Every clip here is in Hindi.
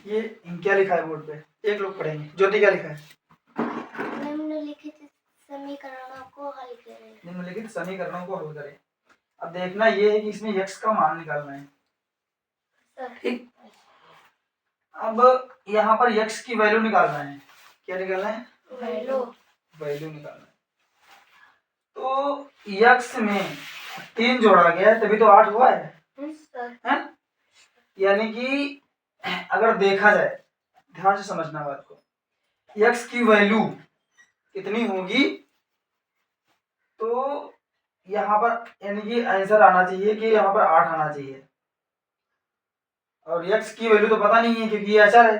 ये क्या लिखा है बोर्ड पे, एक लोग पढ़ेंगे। ज्योति क्या लिखा है? निम्नलिखित समीकरणों को हल करें। निम्नलिखित समीकरणों को हल करें। अब देखना ये है कि इसमें x का मान निकालना है, ठीक। अब यहाँ पर x की वैल्यू निकालना है। क्या निकालना है? वैल्यू निकालना है। तो x में 3 जोड़ा गया है तभी तो 8 हुआ है? यानी कि अगर देखा जाए, ध्यान से समझना बात को, x की वैल्यू कितनी होगी तो यहाँ पर यानी कि आंसर आना चाहिए कि यहाँ पर 8 आना चाहिए। और x की वैल्यू तो पता नहीं है क्योंकि ये अचर है।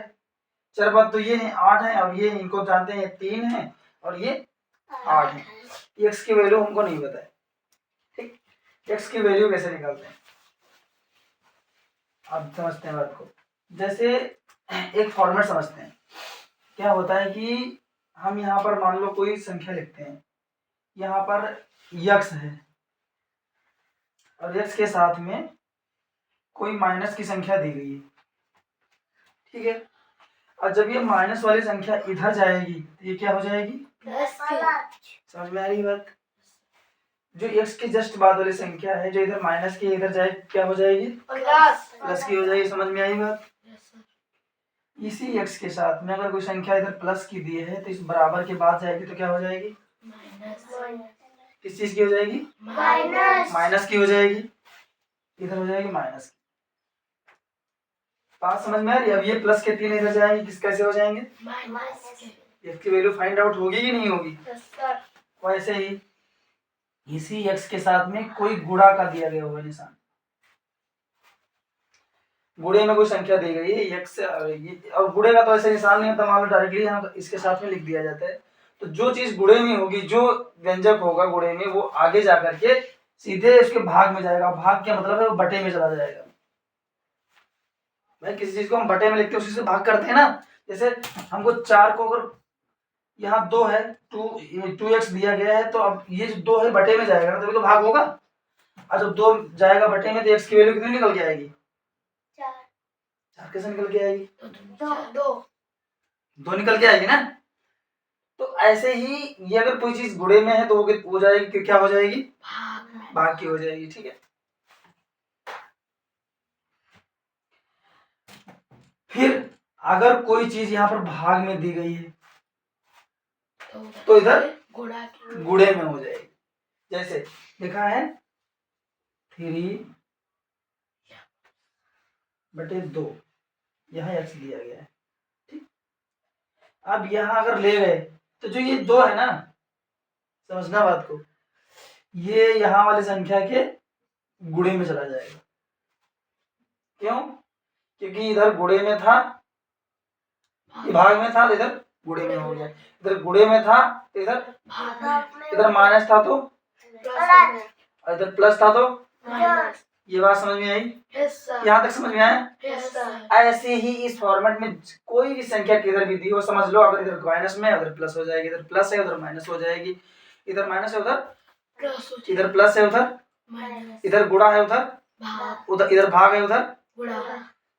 चर पद तो ये है 8 है और ये इनको जानते हैं 3 है और ये 8 है। x की वैल्यू हमको नहीं पता है, ठीक। x की वैल्यू कैसे निकालते हैं अब समझते हैं बात को। जैसे एक फॉर्मेट समझते हैं। क्या होता है कि हम यहाँ पर मान लो कोई संख्या लिखते हैं, यहाँ पर x है और x के साथ में कोई माइनस की संख्या दी गई है, ठीक है। और जब ये माइनस वाली संख्या इधर जाएगी तो ये क्या हो जाएगी? समझ में आ रही बात? जो x के जस्ट बाद वाली संख्या है जो इधर माइनस की इधर जाए क्या हो जाएगी? प्लस की हो जाएगी। समझ में आई बात? इसी x के साथ में अगर कोई संख्या इधर प्लस की दी है तो इस बराबर के बाद जाएगी तो क्या हो जाएगी? किस चीज की हो जाएगी? माइनस की हो जाएगी। इधर हो जाएगी माइनस की। बात समझ में आ रही है? अब ये प्लस के 3 इधर जाएंगे, किस कैसे हो जाएंगे? x की वैल्यू फाइंड आउट होगी कि नहीं होगी? वैसे ही इसी x के साथ में कोई गुणा का दिया गया होगा निशान, गुणे में कोई संख्या दी गई है x और गुणे का तो ऐसे निशान नहीं होता, मान लो डायरेक्टली यहाँ इसके साथ में लिख दिया जाता है। तो जो चीज गुणे में होगी, जो व्यंजक होगा गुणे में, वो आगे जाकर के सीधे उसके भाग में जाएगा। भाग क्या मतलब है? वो बटे में चला जाएगा। भाई किसी चीज को हम बटे में लिखते हैं उसी से भाग करते हैं ना। जैसे हमको 4 को अगर यहाँ 2 है, 2x दिया गया है तो अब ये जो 2 है बटे में जाएगा ना तभी तो भाग होगा। और जब 2 जाएगा बटे में तो x की वैल्यू कितनी निकल के आएगी? 4 कैसे निकल के आएगी? 2 निकल के आएगी ना। तो ऐसे ही ये अगर कोई चीज गुणे में है तो वो हो जाएगी, क्या हो जाएगी? भाग की हो जाएगी, ठीक है। फिर अगर कोई चीज यहाँ पर भाग में दी गई है तो इधर गुणे में हो जाएगी। जैसे लिखा है 3/2, यहाँ x दिया गया है, ठीक। अब यहाँ अगर ले गए तो जो ये 2 है ना, समझना बात को, ये यहाँ वाली संख्या के गुणे में चला जाएगा। क्यों? क्योंकि इधर गुणे में था, ये भाग में था तो इधर गुणे में हो गया। इधर गुणे में था तो इधर माइनस था तो और इधर प्लस था तो ये बात समझ में आई? यहाँ तक समझ में आया? ऐसे ही इस फॉर्मेट में कोई भी संख्या किधर भी दी हो समझ लो, अगर इधर माइनस में उधर प्लस हो जाएगी, इधर प्लस है उधर माइनस हो जाएगी, इधर माइनस है उधर इधर प्लस है उधर इधर गुणा है उधर इधर भाग है उधर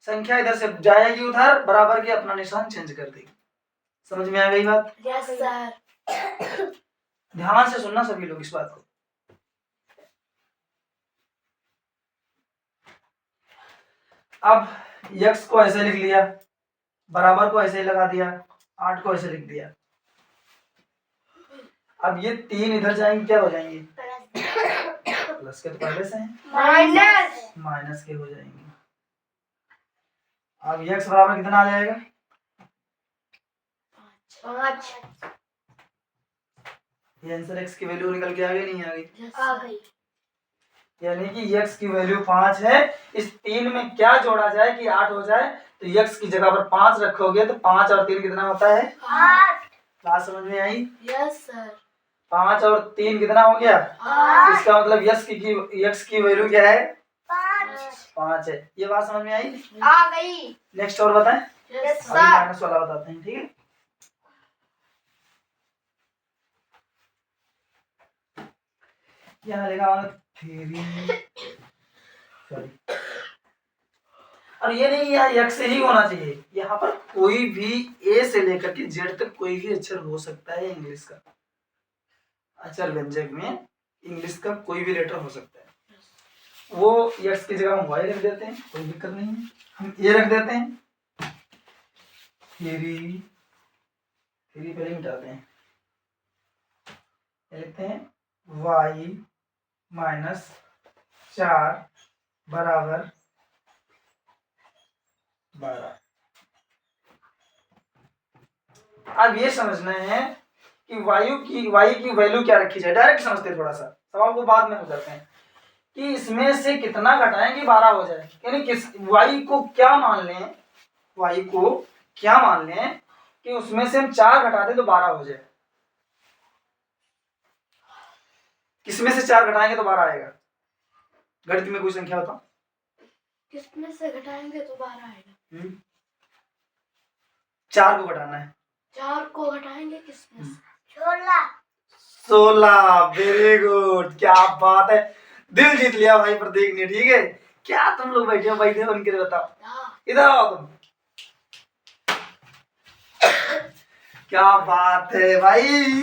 संख्या इधर से जाएगी उधर बराबर के अपना निशान चेंज कर देगी। समझ में आ गई बात? Yes sir. ध्यान से सुनना सभी लोग इस बात को। अब x को ऐसे लिख लिया, बराबर को ऐसे ही लगा दिया, 8 को ऐसे लिख दिया। अब ये 3 इधर जाएंगे क्या हो जाएंगे? प्लस के तो पहले से हैं, माइनस के हो जाएंगे। अब x बराबर कितना आ जाएगा? 5। ये आंसर x की वैल्यू निकल के आ गई नहीं आ गई? आ गई। यानी कि x की वैल्यू 5 है। इस 3 में क्या जोड़ा जाए कि 8 हो जाए? तो x की जगह पर 5 रखोगे तो 5 और 3 कितना होता है? 8। बात समझ में आई? Yes sir. 5 और 3 कितना हो गया? 8। इसका मतलब x की वैल्यू क्या है? 5 है। ये बात समझ में आई? आ गई। नेक्स्ट और बताएं। यस अभी सर। माइनस वाला बताते हैं, ठीक है। यहाँ लिखा 3 सॉरी और ये नहीं यहाँ x से ही होना चाहिए, यहाँ पर कोई भी a से लेकर के z तक कोई भी अक्षर हो सकता है इंग्लिश का, अक्षर व्यंजक में इंग्लिश का कोई भी लेटर हो सकता है। वो x की जगह हम y रख देते हैं, कोई दिक्कत नहीं है, हम a रख देते हैं, थ्री पहले मिटाते हैं, लिखते हैं y माइनस 4 बराबर 12। अब ये समझना है कि y की वैल्यू क्या रखी जाए, डायरेक्ट समझते हैं, थोड़ा सा सवाल को बाद में हो जाते हैं कि इसमें से कितना घटाएं कि 12 हो जाए, यानी किस y को क्या मान लें, y को क्या मान लें कि उसमें से हम 4 घटा दें तो 12 हो जाए। किसमें से 4 घटाएंगे तो 12 आएगा, गणित में कोई संख्या बताओ। किसमें से घटाएंगे तो 12 आएगा। 4 को घटाना है, 4 को घटाएंगे किसमें से? 16। वेरी गुड, क्या बात है, दिल जीत लिया भाई प्रतीक ने। ठीक है, क्या तुम लोग बैठे हो बन के बताओ, इधर आओ तुम। क्या बात है भाई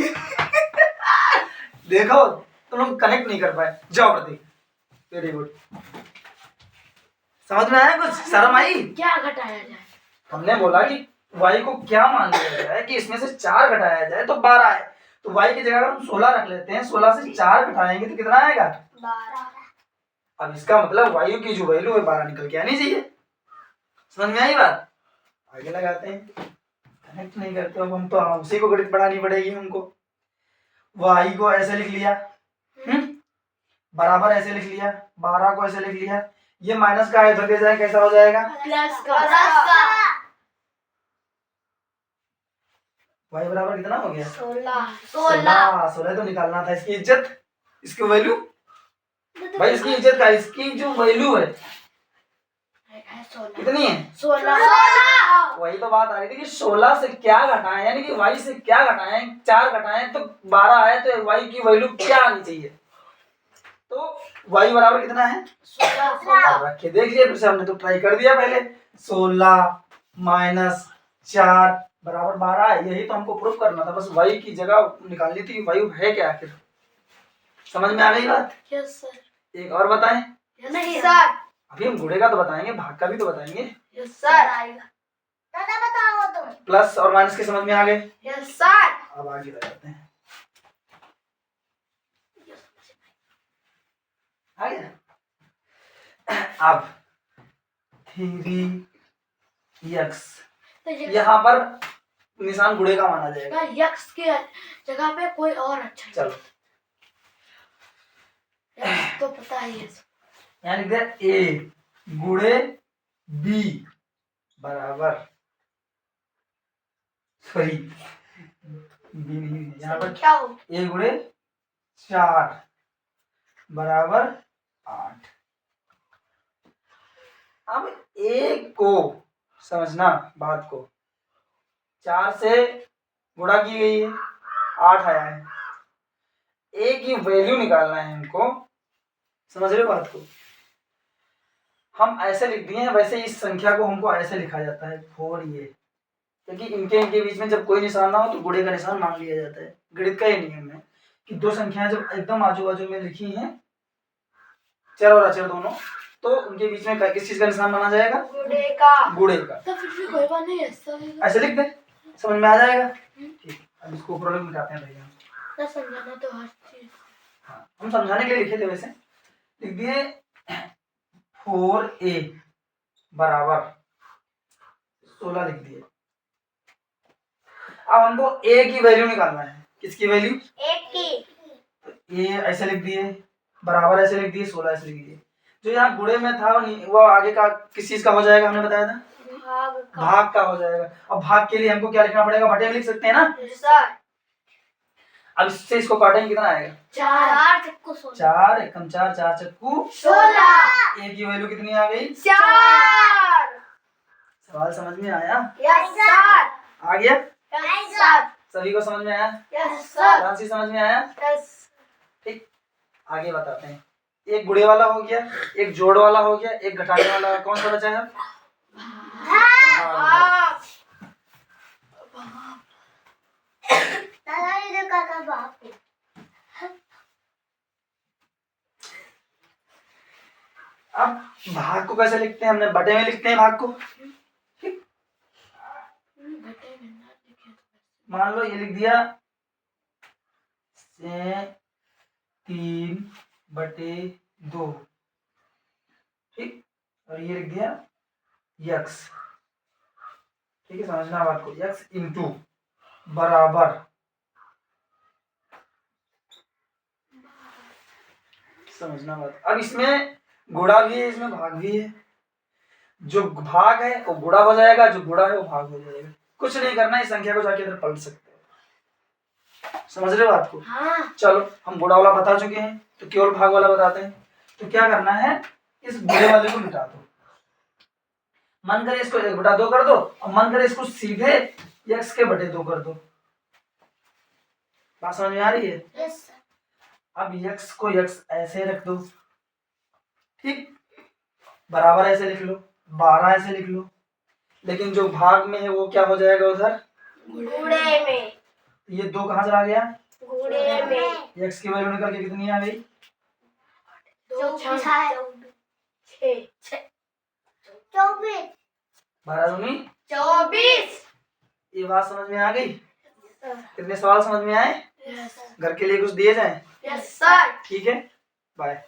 देखो तुम लोग कनेक्ट नहीं कर पाए, जाओ प्रतीक, वेरी गुड। समझ में आया कुछ, शर्म आई? क्या घटाया जाए? हमने बोला कि y को क्या मान लिया जाए कि इसमें से 4 घटाया जाए तो 12 है, तो y की जगह अगर हम 16 रख लेते हैं, 16 से 4 घटाएंगे तो कितना आएगा? 12। अब इसका मतलब y की जो वैल्यू है 12 निकल के आनी चाहिए। समझ में आई बात? आगे लगाते हैं, कनेक्ट नहीं करते अब हम तो, उसी को गणित पढ़ानी पड़ेगी हमको। y को ऐसे लिख लिया, बराबर ऐसे लिख लिया, 12 को ऐसे लिख लिया, ये माइनस का इधर ले जाए कैसा हो जाएगा? प्लस का। y बराबर कितना हो गया? 16 तो निकालना था इसकी इज्जत, इसकी वैल्यू भाई, इसकी इज्जत का, इसकी जो वैल्यू है कितनी है? 16। वही तो बात आ रही थी कि 16 से क्या घटाएं, यानी कि y से क्या घटाएं, 4 घटाएं तो 12 है, तो y की वैल्यू क्या आनी चाहिए? तो y बराबर कितना है? 16। रखे देख लिया, फिर से हमने तो ट्राई कर दिया पहले। 16 माइनस 4 बराबर 12 है, यही तो हमको प्रूव करना था, बस y की जगह निकालनी थी, y है क्या आखिर। समझ में आ गई बात? Yes sir. एक और बताएं? नहीं सर। अभी हम गुणे का तो बताएंगे, भाग का भी तो बताएंगे। Yes sir. दादा बताओ तुम। प्लस और माइनस के समझ में आ गए? Yes sir. अब आगे लगाते हैं, आ गया। अब 3x यहाँ पर निशान गुणे का माना जाएगा, यक्स के जगह पे कोई और अच्छा। चलो यक्स तो पता ही है, यहाँ लिख दिया a गुणे b बराबर, सॉरी b नहीं है यहाँ पर, क्या हो? a गुणे 4 बराबर 8। अब a को समझना बात को, 4 से गुणा की गई है, 8 आया है, a की वैल्यू निकालना है हमको, समझ रहे हो बात को। हम ऐसे लिख दिए हैं, वैसे इस संख्या को हमको ऐसे लिखा जाता है 4a, क्योंकि इनके बीच में जब कोई निशान ना हो तो गुणे का निशान मान लिया जाता है। गणित का ये नियम है कि दो संख्याएं जब एकदम आजू बाजू में लिखी हैं, चर और अचर दोनों, तो उनके बीच में किस चीज का निशान माना जाएगा? गुणे का। गुणे का। तो फिर भी कोई बात नहीं है, ऐसे लिख दे, समझ में आ जाएगा। ठीक, अब इसको प्रॉब्लम मिटाते हैं भैया। तो समझाना तो हर चीज। हाँ, हम समझाने के लिए लिखे थे, वैसे लिख दिए 4a बराबर 16 लिख दिए। अब हमको a की वैल्यू निकालना है, किसकी वैल्यू? एक की। a ऐसे लिख दिए, बराबर ऐसे लिख दिए, 16 ऐसे लिख दिए। जो यहाँ गुणे में था वो आगे का किस चीज का हो जाएगा, हमने बताया था भाग का हो जाएगा। अब भाग के लिए हमको क्या लिखना पड़ेगा? बटे में लिख सकते हैं ना सर। अब इससे इसको काटेंगे, कितना आएगा? 4 चक्कू 16। 4 एकम 4 4 चक्कू 16। a की वैल्यू कितनी आ गई? 4। सवाल समझ में आया? Yes sir. आ गया? Yes sir. सभी को समझ में आया? Yes sir. फ्रांसी समझ में आया? यस। ठीक, आगे बताते हैं। एक गुणे वाला हो गया, एक जोड़ वाला हो गया, एक घटाने वाला, कौन सा बचा है? बाप दादाजी ने कहा बाप को। अब भाग को कैसे लिखते हैं? हमने बटे में लिखते हैं भाग को। बटे में ना लिखे तो मान लो ये लिख दिया से 3/2, ठीक, और ये लिख दिया यक्स, ठीक है, समझना बात को, यक्स इंटू बराबर, समझना बात। अब इसमें गुणा भी है, इसमें भाग भी है। जो भाग है वो गुणा हो जाएगा, जो गुणा है वो भाग हो जाएगा। कुछ नहीं करना है, इस संख्या को जाके इधर पलट सकते हो। समझ रहे हो बात को? हाँ। चलो हम गुणा वाला बता चुके हैं, तो केवल भाग वाला बताते हैं। तो क्या करना है, इस गुणे वाले को मिटा दो। मन करे इसको 1/2 कर दो, और मन करे इसको सीधे x के बटे 2 कर दो। बात समझ में आ रही है? Yes sir. अब x को x ऐसे रख दो, ठीक, बराबर ऐसे लिख लो, 12 ऐसे लिख लो। लेकिन जो भाग में है वो क्या हो जाएगा उधर? गुणे में। ये 2 कहाँ चला गया? गुणे में। x की वैल्यू निकल के कितनी आ गई? 24 है। 24। 12 दूनी 24। ये बात समझ में आ गई? कितने सवाल समझ में आए? यस घर के लिए कुछ दिए जाएं? Yes sir. ठीक है, बाय।